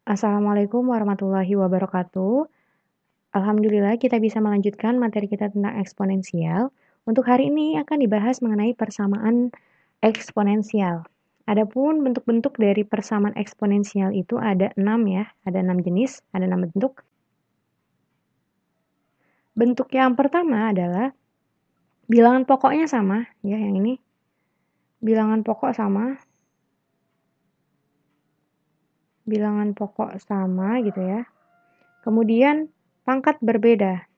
Assalamualaikum warahmatullahi wabarakatuh. Alhamdulillah kita bisa melanjutkan materi kita tentang eksponensial. Untuk hari ini akan dibahas mengenai persamaan eksponensial. Adapun bentuk-bentuk dari persamaan eksponensial itu ada 6 ya, ada 6 jenis, ada 6 bentuk. Bentuk yang pertama adalah bilangan pokoknya sama, ya yang ini. Bilangan pokok sama. Bilangan pokok sama gitu ya. Kemudian pangkat berbeda.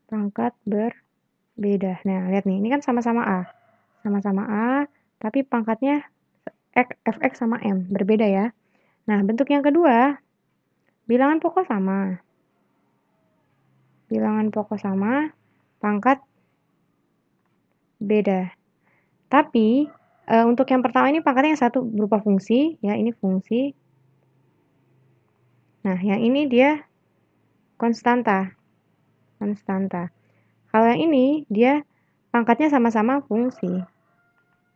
Pangkat berbeda. Nah, lihat nih, ini kan sama-sama A. Sama-sama A, tapi pangkatnya fx sama M, berbeda ya. Nah, bentuk yang kedua, bilangan pokok sama. Bilangan pokok sama, pangkat beda. Tapi, untuk yang pertama ini pangkatnya yang satu berupa fungsi, ya ini fungsi. Nah, yang ini dia konstanta. Konstanta. Kalau yang ini, dia pangkatnya sama-sama fungsi.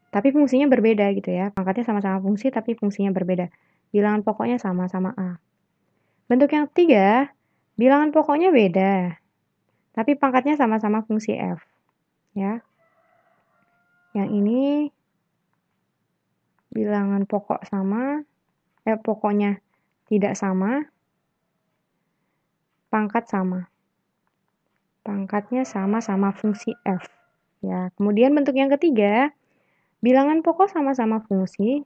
Tapi fungsinya berbeda gitu ya. Pangkatnya sama-sama fungsi, tapi fungsinya berbeda. Bilangan pokoknya sama-sama A. Bentuk yang ketiga, bilangan pokoknya beda. Tapi pangkatnya sama-sama fungsi F. Ya. Yang ini bilangan pokok sama, pokoknya tidak sama, pangkat sama. Pangkatnya sama-sama fungsi F. Ya. Kemudian bentuk yang ketiga, bilangan pokok sama-sama fungsi,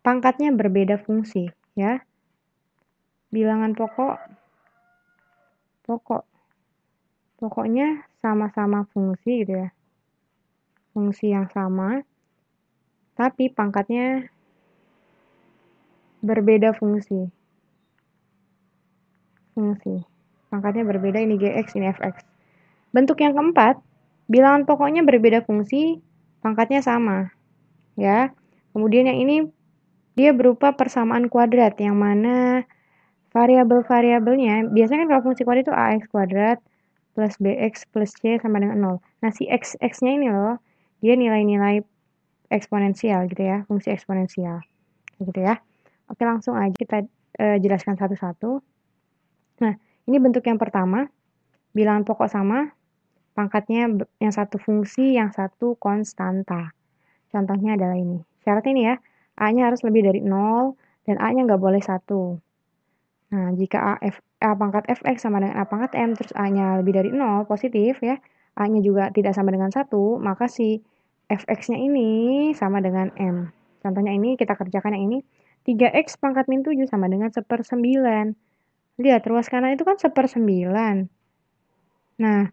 pangkatnya berbeda fungsi. Ya. Bilangan pokoknya sama-sama fungsi gitu ya. Fungsi yang sama, tapi pangkatnya berbeda fungsi. Pangkatnya berbeda, ini gx, ini fx. Bentuk yang keempat, bilangan pokoknya berbeda fungsi, pangkatnya sama. Ya. Kemudian yang ini dia berupa persamaan kuadrat, yang mana variabel-variabelnya, biasanya kan kalau fungsi kuadrat itu ax kuadrat plus bx plus c sama dengan 0. Nah, si x-nya ini loh, dia nilai-nilai eksponensial gitu ya, fungsi eksponensial. Gitu ya. Oke, langsung aja kita jelaskan satu-satu. Nah, ini bentuk yang pertama, bilangan pokok sama, pangkatnya yang satu fungsi, yang satu konstanta. Contohnya adalah ini. Syaratnya ini ya, A-nya harus lebih dari 0, dan A-nya nggak boleh 1. Nah, jika A pangkat fx sama dengan A pangkat M, terus A-nya lebih dari 0, positif ya, A-nya juga tidak sama dengan 1, maka si fx-nya ini sama dengan M. Contohnya ini, kita kerjakan yang ini, 3x pangkat min 7 sama dengan 1/9. Lihat, ruas kanan itu kan 1/9. Nah,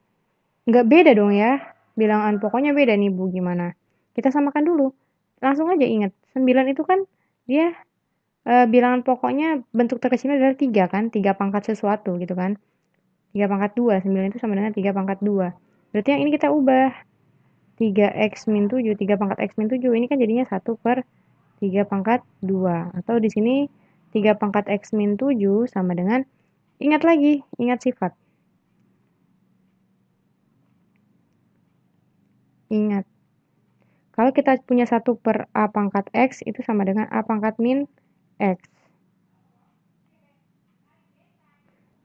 nggak beda dong ya. Bilangan pokoknya beda nih Bu, gimana? Kita samakan dulu. Langsung aja ingat, 9 itu kan dia bilangan pokoknya bentuk terkecilnya adalah 3 kan, 3 pangkat sesuatu gitu kan. 3 pangkat 2, 9 itu sama dengan 3 pangkat 2. Berarti yang ini kita ubah. 3x min 7, 3 pangkat x min 7, ini kan jadinya 1/3 pangkat 2. Atau di sini 3 pangkat x min 7 sama dengan, ingat lagi, ingat sifat. Ingat. Kalau kita punya 1/a pangkat x, itu sama dengan a pangkat min x.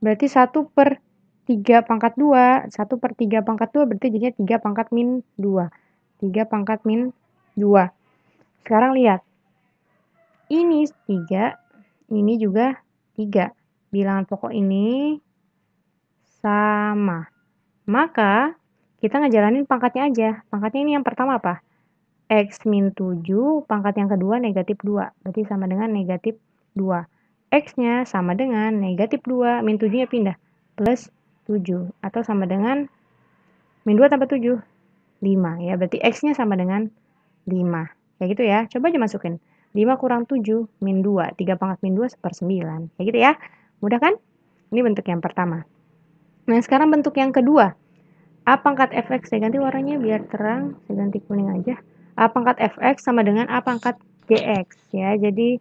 Berarti 1/3 pangkat 2, 1/3 pangkat 2 berarti jadinya 3 pangkat min 2. 3 pangkat min 2. Sekarang lihat. Ini 3, ini juga 3. Bilangan pokok ini sama. Maka, kita ngejalanin pangkatnya aja. Pangkatnya ini yang pertama apa? X min 7, pangkat yang kedua negatif 2. Berarti sama dengan negatif 2. X-nya sama dengan negatif 2, min 7-nya pindah, plus 7. Atau sama dengan min 2 tambah 7, 5. Ya, berarti X-nya sama dengan 5. Kayak gitu ya, coba aja masukin. 5 kurang 7, min 2. 3 pangkat min 2, 1/9. Kayak gitu ya, mudah kan? Ini bentuk yang pertama. Nah, sekarang bentuk yang kedua. A pangkat fx, saya ganti warnanya biar terang, saya ganti kuning aja. A pangkat fx sama dengan A pangkat gx ya. Jadi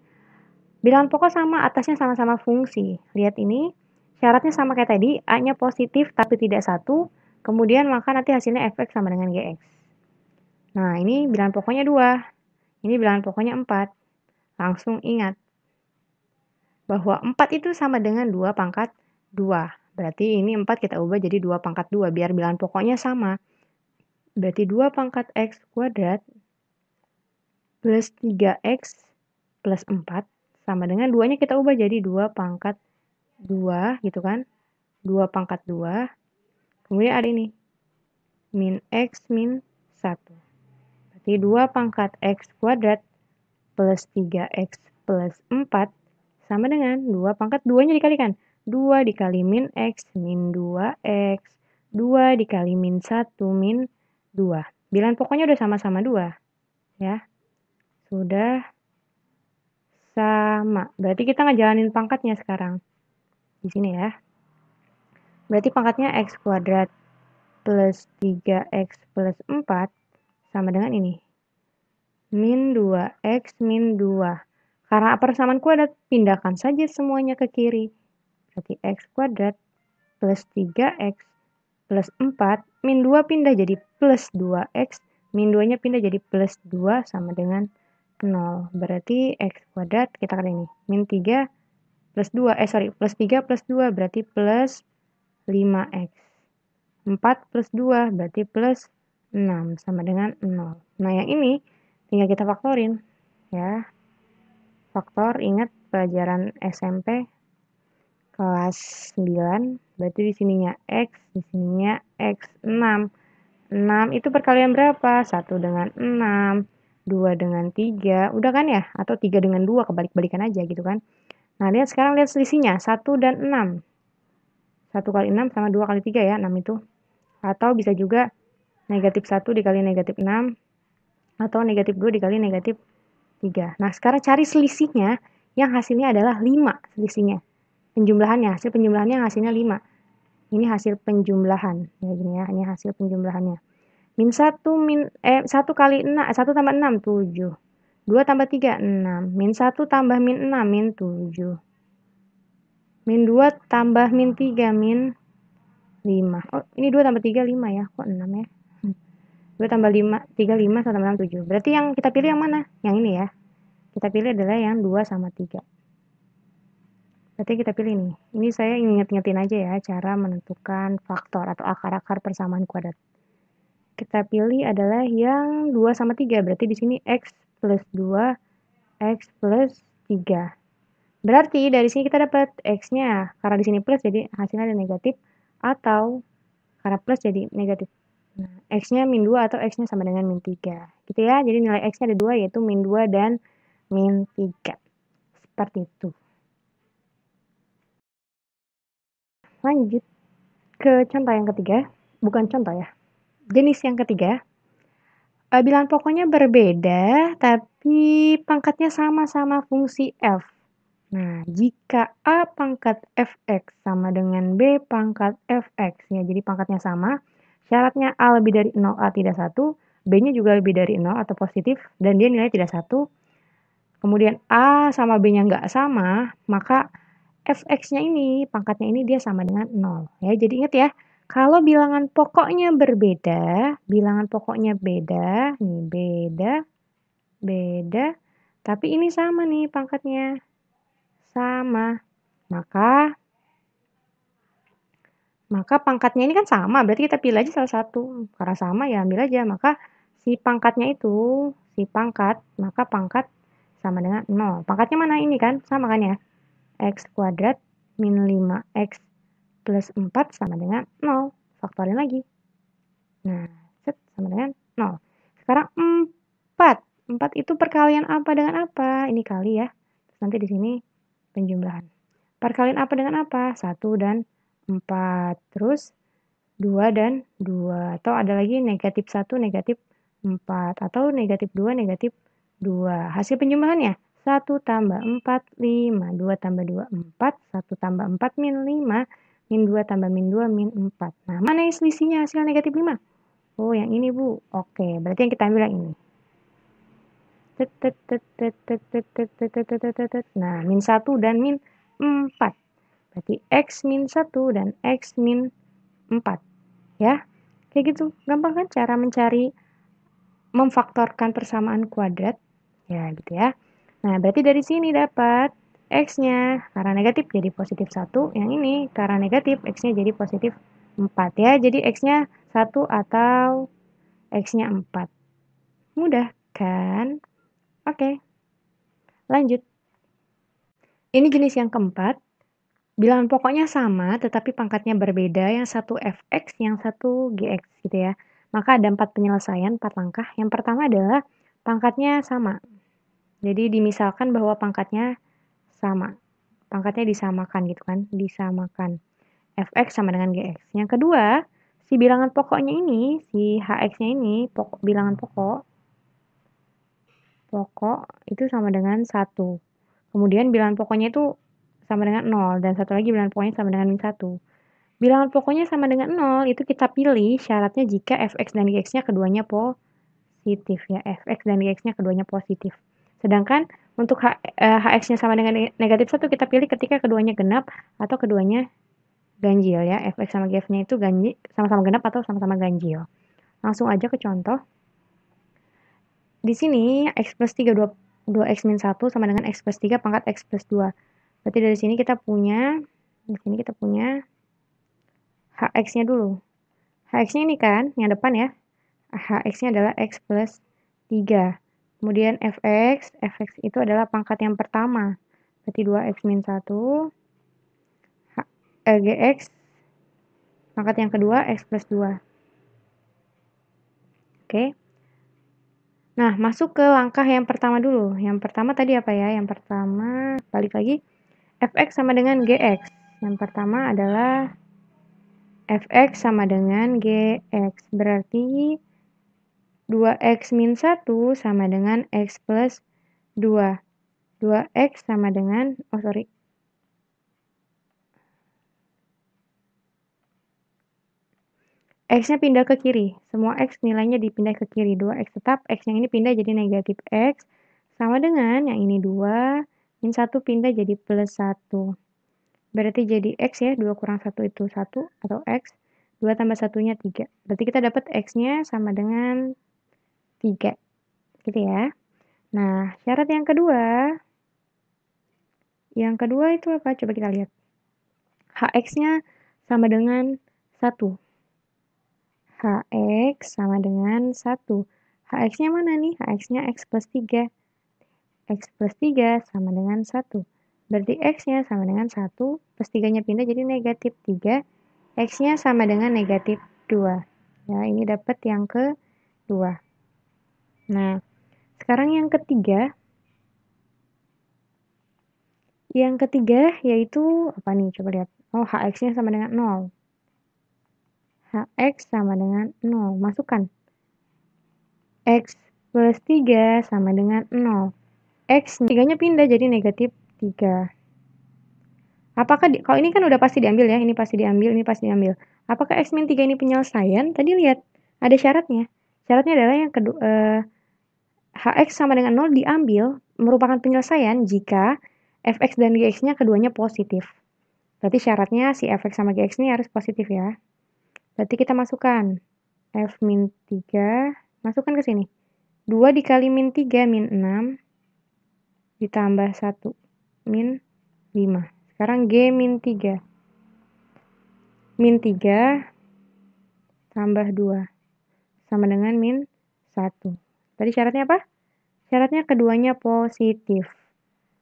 bilangan pokok sama, atasnya sama-sama fungsi. Lihat ini, syaratnya sama kayak tadi, A-nya positif tapi tidak 1, kemudian maka nanti hasilnya fx sama dengan gx. Nah, ini bilangan pokoknya 2. Ini bilangan pokoknya 4. Langsung ingat bahwa 4 itu sama dengan 2 pangkat 2. Berarti ini 4 kita ubah jadi 2 pangkat 2 biar bilangan pokoknya sama. Berarti 2 pangkat X kuadrat plus 3X plus 4 sama dengan 2-nya kita ubah jadi 2 pangkat 2 gitu kan. 2 pangkat 2. Kemudian ada ini. Min X min 1. Berarti 2 pangkat X kuadrat plus 3X plus 4 sama dengan 2 pangkat 2-nya dikalikan. 2 dikali min X min 2X. 2 dikali min 1 min 2. Bilangan pokoknya udah sama-sama 2. Ya. Sudah sama. Berarti kita ngejalanin pangkatnya sekarang. Di sini ya. Berarti pangkatnya X kuadrat plus 3X plus 4 sama dengan ini. Min 2X min 2. Karena persamaan kuadrat, pindahkan saja semuanya ke kiri. Berarti X kuadrat plus 3X plus 4. Min 2 pindah jadi plus 2X. Min 2-nya pindah jadi plus 2 sama dengan 0. Berarti X kuadrat, kita kali ini. Min 3 plus 2. Plus 3 plus 2 berarti plus 5X. 4 plus 2 berarti plus 6 sama dengan 0. Nah yang ini tinggal kita faktorin ya. Faktor ingat pelajaran SMP kelas 9 berarti di sininya X, di sininya X 6. 6 itu perkalian berapa? 1 dengan 6, 2 dengan 3, udah kan ya? Atau 3 dengan 2 kebalik-balikan aja gitu kan. Nah lihat sekarang lihat selisihnya 1 dan 6. 1 kali 6 sama 2 kali 3 ya 6 itu. Atau bisa juga negatif 1 dikali negatif 6. Atau negatif 2 dikali negatif 3. Nah sekarang cari selisihnya yang hasilnya adalah 5 selisihnya. Penjumlahannya, hasil penjumlahannya hasilnya 5. Ini hasil penjumlahan. Ya gini ya, ini hasil penjumlahannya. Min 1 kali 6, 1 tambah 6, 7. 2 tambah 3, 6. Min 1 tambah min 6, min 7. Min 2 tambah min 3, min 5. Oh, ini 2 tambah 3, 5 ya. Kok 6 ya? 2 tambah 5, 3, 5, 1 tambah 6, 7. Berarti yang kita pilih yang mana? Yang ini ya. Kita pilih adalah yang 2 sama 3. Berarti kita pilih nih. Ini saya inget-ingetin aja ya cara menentukan faktor atau akar-akar persamaan kuadrat. Kita pilih adalah yang 2 sama 3. Berarti di sini X plus 2, X plus 3. Berarti dari sini kita dapat X-nya. Karena di sini plus jadi hasilnya ada negatif. Atau karena plus jadi negatif. Nah, X-nya min 2 atau X-nya sama dengan min 3. Gitu ya. Jadi nilai X-nya ada 2 yaitu min 2 dan min 3. Seperti itu. Lanjut ke contoh yang ketiga. Bukan contoh ya. Jenis yang ketiga. Bilangan pokoknya berbeda, tapi pangkatnya sama-sama fungsi f. Nah, jika a pangkat fx sama dengan b pangkat fx, ya jadi pangkatnya sama, syaratnya a lebih dari 0, a tidak 1, b-nya juga lebih dari 0 atau positif, dan dia nilai tidak 1, kemudian a sama b-nya nggak sama, maka fx-nya ini, pangkatnya ini dia sama dengan 0. Ya, jadi ingat ya, kalau bilangan pokoknya berbeda, bilangan pokoknya beda, nih beda, tapi ini sama nih pangkatnya, sama. Maka pangkatnya ini kan sama, berarti kita pilih aja salah satu. Karena sama ya ambil aja, maka si pangkatnya itu, maka pangkat sama dengan 0. Pangkatnya mana ini kan? Sama kan ya? X kuadrat min 5X plus 4 sama dengan 0. Faktorin lagi. Nah, set sama dengan 0. Sekarang 4. 4 itu perkalian apa dengan apa? Ini kali ya. Terus nanti di sini penjumlahan. Perkalian apa dengan apa? 1 dan 4. Terus 2 dan 2. Atau ada lagi negatif 1, negatif 4. Atau negatif 2, negatif 2. Hasil penjumlahannya 1 tambah 4, 5. 2 tambah 2, 4. 1 tambah 4, min 5. Min 2 tambah min 2, min 4. Nah, mana yang selisihnya hasil negatif 5? Oh, yang ini, Bu. Oke, berarti yang kita ambil yang ini. Nah, min 1 dan min 4. Berarti X min 1 dan X min 4. Ya, kayak gitu. Gampang kan cara mencari, memfaktorkan persamaan kuadrat? Ya, gitu ya. Nah, berarti dari sini dapat X-nya karena negatif jadi positif 1, yang ini karena negatif X-nya jadi positif 4 ya. Jadi X-nya 1 atau X-nya 4. Mudah kan? Oke, lanjut. Ini jenis yang keempat. Bilangan pokoknya sama, tetapi pangkatnya berbeda. Yang satu fx, yang satu gx gitu ya. Maka ada 4 penyelesaian, 4 langkah. Yang pertama adalah pangkatnya sama. Jadi dimisalkan bahwa pangkatnya sama. Pangkatnya disamakan gitu kan, disamakan. Fx sama dengan gx. Yang kedua, si bilangan pokoknya ini, si hx-nya ini, bilangan pokok itu sama dengan 1. Kemudian bilangan pokoknya itu sama dengan 0, dan satu lagi bilangan pokoknya sama dengan min 1. Bilangan pokoknya sama dengan 0, itu kita pilih syaratnya jika fx dan gx-nya keduanya positif ya, fx dan gx-nya keduanya positif. Sedangkan untuk hx-nya sama dengan negatif 1 kita pilih ketika keduanya genap atau keduanya ganjil ya. Fx sama gx-nya itu sama-sama genap atau sama-sama ganjil. Langsung aja ke contoh. Di sini x plus 3 2x min 1 sama dengan x plus 3 pangkat x plus 2. Berarti dari sini kita punya hx-nya dulu. Hx-nya ini kan yang depan ya. Hx-nya adalah x plus 3. Kemudian fx itu adalah pangkat yang pertama. Berarti 2x min 1. Gx pangkat yang kedua x plus 2. Oke. Nah, masuk ke langkah yang pertama dulu. Yang pertama tadi apa ya? Yang pertama, balik lagi, fx sama dengan gx. Yang pertama adalah fx sama dengan gx. Berarti 2x min 1 sama dengan x plus 2. 2x sama dengan, X-nya pindah ke kiri. Semua X nilainya dipindah ke kiri. 2X tetap, X yang ini pindah jadi negatif X. Sama dengan yang ini 2, min 1 pindah jadi plus 1. Berarti jadi X ya, 2 kurang 1 itu 1, atau X. 2 tambah 1-nya 3. Berarti kita dapat X-nya sama dengan 3. Gitu ya. Nah, syarat yang kedua. Yang kedua itu apa? Coba kita lihat. Hx-nya sama dengan 1. Hx sama dengan 1. Hx-nya mana nih? Hx-nya x plus 3. X plus 3 sama dengan 1. Berarti x-nya sama dengan 1, plus 3-nya pindah jadi negatif 3. X-nya sama dengan negatif 2. Ya, ini dapat yang kedua. Nah, sekarang yang ketiga. Yang ketiga yaitu, apa nih? Coba lihat. Oh, Hx-nya sama dengan 0. Hx sama dengan 0. Masukkan. X plus 3 sama dengan 0. X 3-nya pindah jadi negatif 3. Apakah, kalau ini kan udah pasti diambil ya, ini pasti diambil, ini pasti diambil. Apakah X min 3 ini penyelesaian? Tadi lihat, ada syaratnya. Syaratnya adalah yang kedua, Hx sama dengan 0 diambil, merupakan penyelesaian jika Fx dan Gx-nya keduanya positif. Berarti syaratnya si Fx sama Gx ini harus positif ya. Berarti kita masukkan F min 3, masukkan ke sini. 2 dikali min 3, min 6, ditambah 1, min 5. Sekarang G min 3. Min 3 tambah 2. Sama dengan min 1. Tadi syaratnya apa? Syaratnya keduanya positif.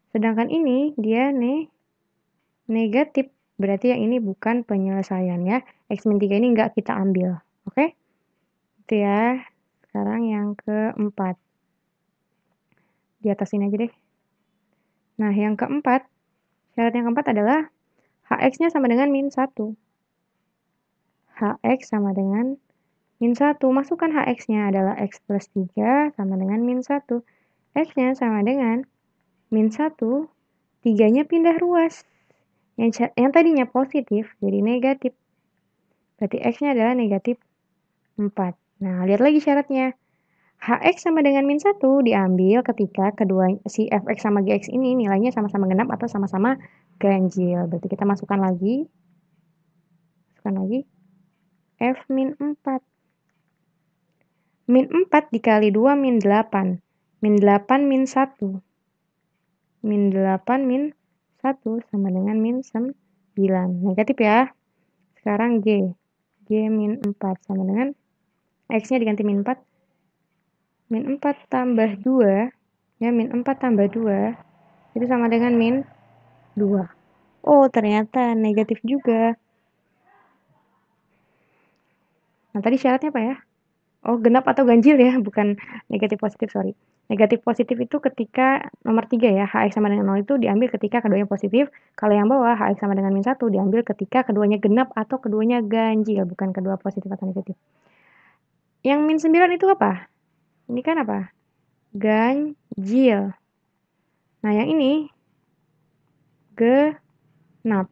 Sedangkan ini dia negatif. Berarti yang ini bukan penyelesaian ya. X min 3 ini nggak kita ambil. Oke? Itu ya. Sekarang yang keempat. Di atas ini aja deh. Nah, yang keempat. Syarat yang keempat adalah Hx-nya sama dengan min 1. Hx sama dengan min 1. Masukkan Hx-nya adalah X plus 3 sama dengan min 1. X-nya sama dengan min 1. 3-nya pindah ruas. Yang tadinya positif jadi negatif. Berarti X-nya adalah negatif 4. Nah, lihat lagi syaratnya. Hx sama dengan min 1 diambil ketika si Fx sama Gx ini nilainya sama-sama genap atau sama-sama ganjil. Berarti kita masukkan lagi. F min 4. Min 4 dikali 2 min 8. Min 8 min 1. min 8 min 1 sama dengan min 9. Negatif ya. Sekarang G. G min 4 sama dengan X-nya diganti min 4. Min 4 tambah 2. Ya, min 4 tambah 2. Itu sama dengan min 2. Oh, ternyata negatif juga. Nah, tadi syaratnya apa ya? Oh, genap atau ganjil ya, bukan negatif positif, sorry. Negatif positif itu ketika nomor 3 ya, HX sama dengan 0 itu diambil ketika keduanya positif. Kalau yang bawah, HX sama dengan min 1 diambil ketika keduanya genap atau keduanya ganjil, bukan kedua positif atau negatif. Yang min 9 itu apa? Ini kan apa? Ganjil. Nah, yang ini genap.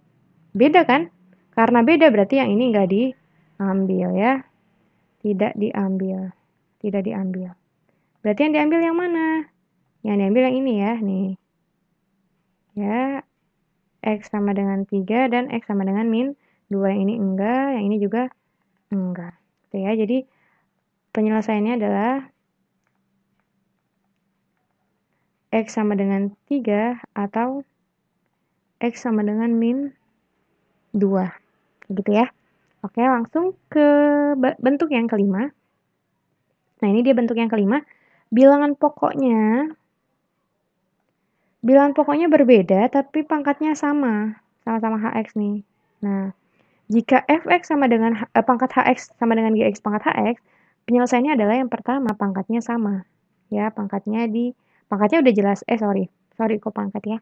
Beda kan? Karena beda berarti yang ini nggak diambil ya. Tidak diambil. Tidak diambil. Berarti yang diambil yang mana? Yang diambil yang ini ya, nih. Ya, X sama dengan 3 dan X sama dengan min 2. Yang ini enggak, yang ini juga enggak. Oke ya, jadi penyelesaiannya adalah X sama dengan 3 atau X sama dengan min 2. Gitu ya. Oke, langsung ke bentuk yang kelima. Nah, ini dia bentuk yang kelima. Bilangan pokoknya berbeda tapi pangkatnya sama. Sama-sama HX nih. Nah, jika fx sama dengan pangkat hx sama dengan gx pangkat hx, penyelesaiannya adalah yang pertama pangkatnya sama. Ya, pangkatnya udah jelas. Sorry kok pangkat ya.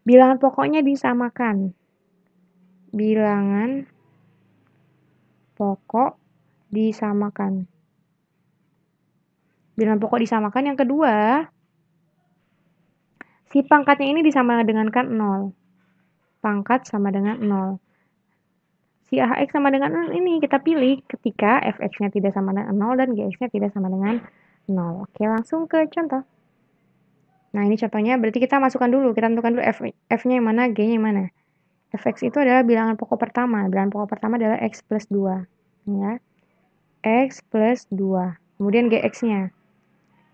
Bilangan pokoknya disamakan. Bilangan pokok disamakan. Bilangan pokok disamakan. Yang kedua, si pangkatnya ini disamakan dengan 0. Pangkat sama dengan 0. Si AHX sama dengan 0 ini kita pilih ketika fx-nya tidak sama dengan 0 dan gx-nya tidak sama dengan 0. Oke, langsung ke contoh. Nah, ini contohnya berarti kita masukkan dulu, kita tentukan dulu f-nya yang mana, g-nya yang mana. Fx itu adalah bilangan pokok pertama. Bilangan pokok pertama adalah x plus 2. Ya. X plus 2. Kemudian gx-nya.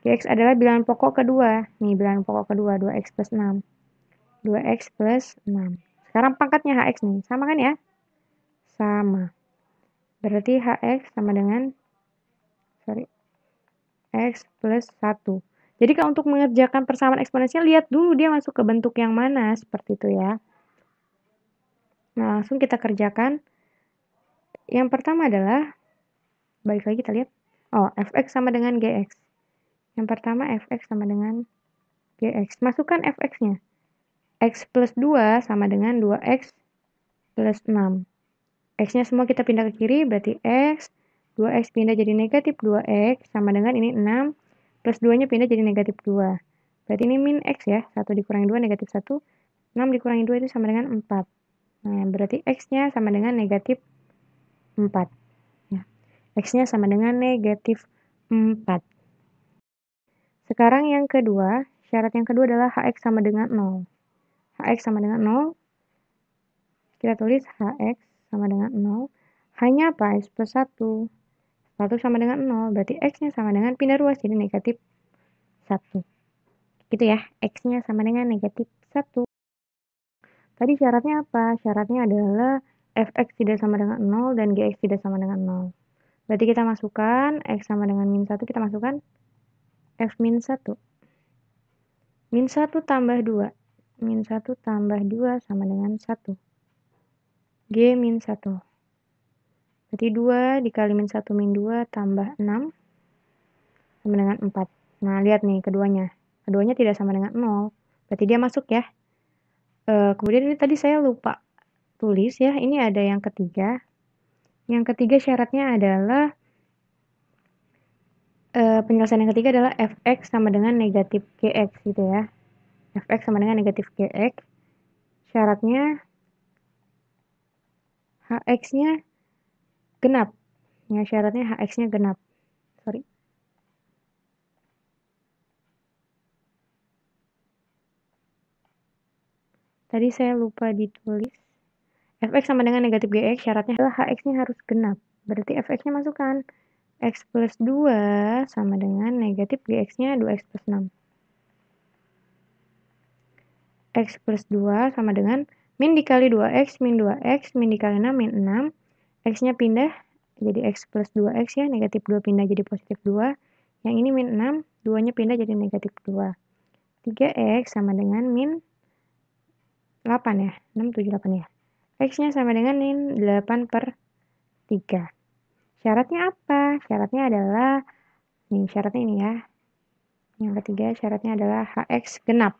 Gx adalah bilangan pokok kedua. Nih, bilangan pokok kedua, 2x plus 6. 2x plus 6. Sekarang pangkatnya hx nih, sama kan ya? Sama. Berarti hx sama dengan x plus 1. Jadi kalau untuk mengerjakan persamaan eksponensial, lihat dulu dia masuk ke bentuk yang mana, seperti itu ya. Nah, langsung kita kerjakan. Yang pertama adalah, balik lagi kita lihat, fx sama dengan gx. Yang pertama fx sama dengan gx. Masukkan fx-nya. X plus 2 sama dengan 2x plus 6. X-nya semua kita pindah ke kiri, berarti x, 2x pindah jadi negatif 2x, sama dengan ini 6, plus 2-nya pindah jadi negatif 2. Berarti ini min x ya, 1 dikurangi 2 negatif 1, 6 dikurangi 2 itu sama dengan 4. Nah, berarti x-nya sama dengan negatif 4. Ya. X-nya sama dengan negatif 4. Sekarang yang kedua, syarat yang kedua adalah hx sama dengan 0. Hx sama dengan 0, kita tulis hx sama dengan 0. Hanya apa? X plus 1. 1 sama dengan 0, berarti x-nya sama dengan pindah ruas, jadi negatif 1. Gitu ya, x-nya sama dengan negatif 1. Tadi syaratnya apa? Syaratnya adalah fx tidak sama dengan 0 dan gx tidak sama dengan 0. Berarti kita masukkan x sama dengan min 1, kita masukkan f min 1. Min 1 tambah 2. Min 1 tambah 2 sama dengan 1. G min 1. Berarti 2 dikali min 1 min 2 tambah 6 sama dengan 4. Nah, lihat nih keduanya. Keduanya tidak sama dengan 0. Berarti dia masuk ya. Kemudian ini tadi saya lupa tulis ya. Ini ada yang ketiga. Yang ketiga syaratnya adalah penyelesaian yang ketiga adalah fx sama dengan negatif gx gitu ya. Fx sama dengan negatif gx. Syaratnya hx-nya genap. Ya, syaratnya hx-nya genap. Sorry. Tadi saya lupa ditulis. Fx sama dengan negatif gx, syaratnya adalah hx-nya harus genap. Berarti fx-nya masukkan. X plus 2 sama dengan negatif gx-nya 2x plus 6. X plus 2 sama dengan min dikali 2X, min 2X, min dikali 6, min 6. X-nya pindah jadi X plus 2X ya, negatif 2 pindah jadi positif 2. Yang ini min 6, 2-nya pindah jadi negatif 2. 3X sama dengan min 8 ya, 6, 7, 8 ya. X-nya sama dengan min 8 per 3. Syaratnya apa? Syaratnya adalah, nih syaratnya ini ya. Yang ketiga syaratnya adalah HX genap.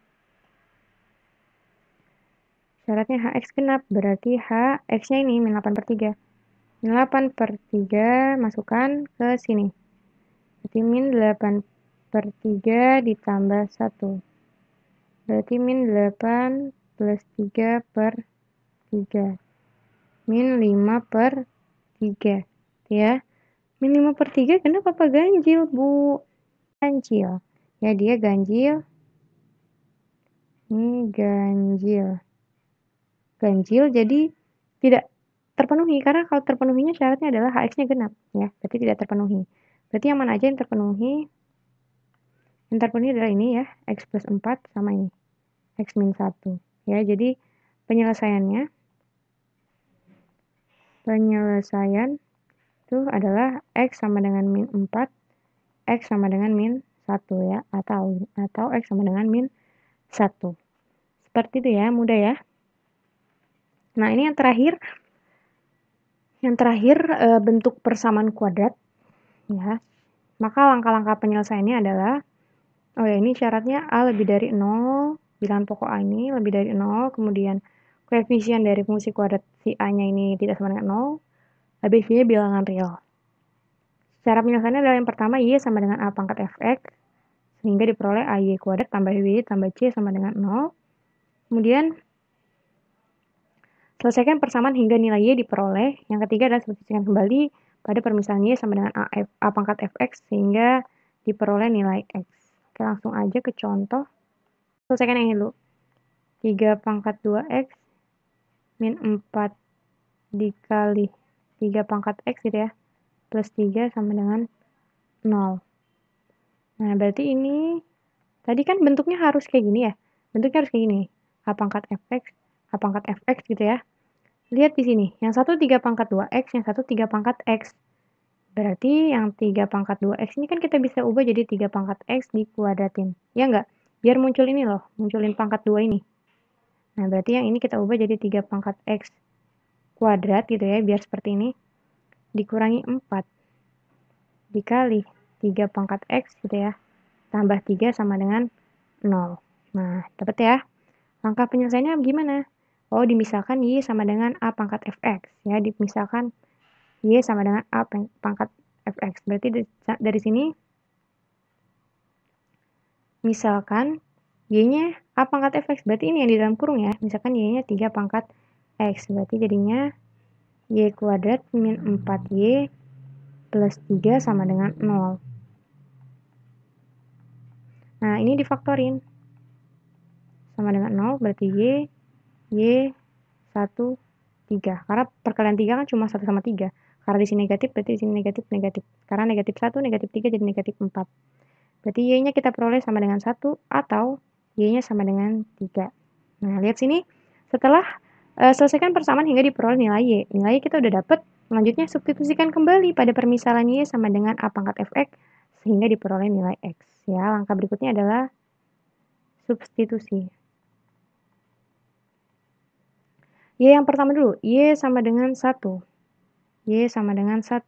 Syaratnya HX genap, berarti HX-nya ini min 8 per 3. Min 8 per 3 masukkan ke sini. Berarti min 8 per 3 ditambah 1. Berarti min 8 plus 3 per 3. Min 5 per 3. Ya. Min 5 per 3 kenapa apa ganjil, Bu? Ganjil. Ya, dia ganjil. Ini ganjil. Ganjil jadi tidak terpenuhi, karena kalau terpenuhinya syaratnya adalah HX-nya genap. Ya, berarti tidak terpenuhi. Berarti yang mana aja yang terpenuhi? Yang terpenuhi adalah ini ya, X plus 4 sama ini. X min 1. Ya, jadi penyelesaian itu adalah X sama dengan min 4, X sama dengan min 1 ya, atau X sama dengan min 1. Seperti itu ya, mudah ya. Nah, ini yang terakhir bentuk persamaan kuadrat ya. Maka langkah-langkah penyelesaiannya adalah, oh ya, ini syaratnya A lebih dari 0, bilangan pokok A ini lebih dari 0, kemudian koefisien dari fungsi kuadrat si A-nya ini tidak sama dengan 0, habis Y bilangan real. Cara penyelesaiannya adalah yang pertama, Y sama dengan A pangkat Fx, sehingga diperoleh AY kuadrat tambah WY tambah C sama dengan 0. Kemudian, selesaikan persamaan hingga nilai Y diperoleh. Yang ketiga adalah substitusikan kembali pada permisalan Y sama dengan A pangkat Fx, sehingga diperoleh nilai X. Oke, langsung aja ke contoh. Selesaikan yang ini dulu. 3 pangkat 2X min 4 dikali 3 pangkat X gitu ya, plus 3 sama dengan 0. Nah, berarti ini, tadi kan bentuknya harus kayak gini ya. Bentuknya harus kayak gini. A pangkat Fx gitu ya. Lihat di sini, yang satu 3 pangkat 2X, yang satu 3 pangkat X. Berarti yang 3 pangkat 2X ini kan kita bisa ubah jadi 3 pangkat X dikuadratin. Ya enggak? Biar muncul ini loh, munculin pangkat 2 ini. Nah, berarti yang ini kita ubah jadi 3 pangkat X kuadrat gitu ya, biar seperti ini. Dikurangi 4 dikali 3 pangkat X gitu ya, tambah 3 sama dengan 0. Nah, dapat ya. Langkah penyelesaiannya gimana? Oh, dimisalkan Y sama dengan A pangkat Fx. Ya, dimisalkan Y sama dengan A pangkat Fx. Berarti dari sini, misalkan Y-nya A pangkat Fx. Berarti ini yang di dalam kurung ya. Misalkan Y-nya 3 pangkat X. Berarti jadinya Y kuadrat min 4Y plus 3 sama dengan 0. Nah, ini difaktorin. Sama dengan 0, berarti Y 1, 3. Karena perkalian 3 kan cuma 1 sama 3. Karena di sini negatif, berarti di sini negatif, negatif. Karena negatif 1, negatif 3 jadi negatif 4. Berarti Y-nya kita peroleh sama dengan 1 atau Y-nya sama dengan 3. Nah, lihat sini. Setelah selesaikan persamaan hingga diperoleh nilai Y. Nilai Y kita udah dapat. Selanjutnya substitusikan kembali pada permisalan Y sama dengan A pangkat Fx sehingga diperoleh nilai X. Ya, langkah berikutnya adalah substitusi. Y yang pertama dulu, Y sama dengan 1. Y sama dengan 1.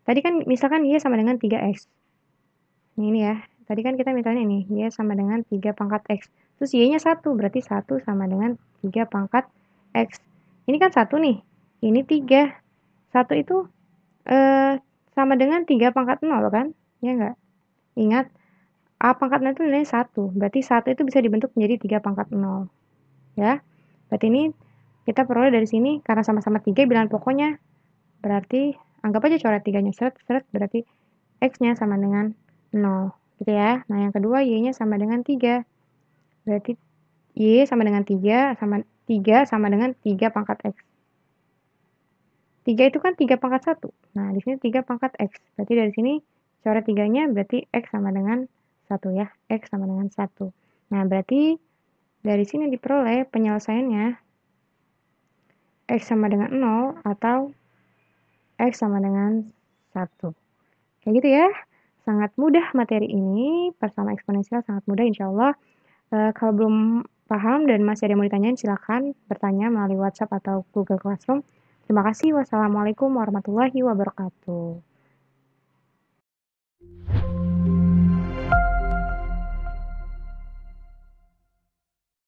Tadi kan misalkan Y sama dengan 3X. Ini ya, tadi kan kita misalnya ini, Y sama dengan 3 pangkat X. Terus Y-nya 1, berarti 1 sama dengan 3 pangkat X. Ini kan 1 nih, ini 3. 1 itu sama dengan 3 pangkat 0 kan? Ya enggak? Ingat, A pangkat 0 itu nilainya 1. Berarti 1 itu bisa dibentuk menjadi 3 pangkat 0. Ya, berarti ini kita peroleh dari sini, karena sama-sama 3 bilangan pokoknya, berarti anggap aja coret 3-nya, seret, berarti X-nya sama dengan 0. Gitu ya. Nah, yang kedua, Y-nya sama dengan 3. Berarti Y sama dengan 3 sama dengan 3 pangkat X. 3 itu kan 3 pangkat 1. Nah, di sini 3 pangkat X. Berarti dari sini coret 3-nya berarti X sama dengan 1 ya. X sama dengan 1. Nah, berarti Dari sini diperoleh penyelesaiannya X sama dengan 0 atau X sama dengan 1. Kayak gitu ya. Sangat mudah materi ini, pertama eksponensial sangat mudah insya Allah. Kalau belum paham dan masih ada yang mau ditanyain, silakan bertanya melalui WhatsApp atau Google Classroom. Terima kasih. Wassalamualaikum warahmatullahi wabarakatuh.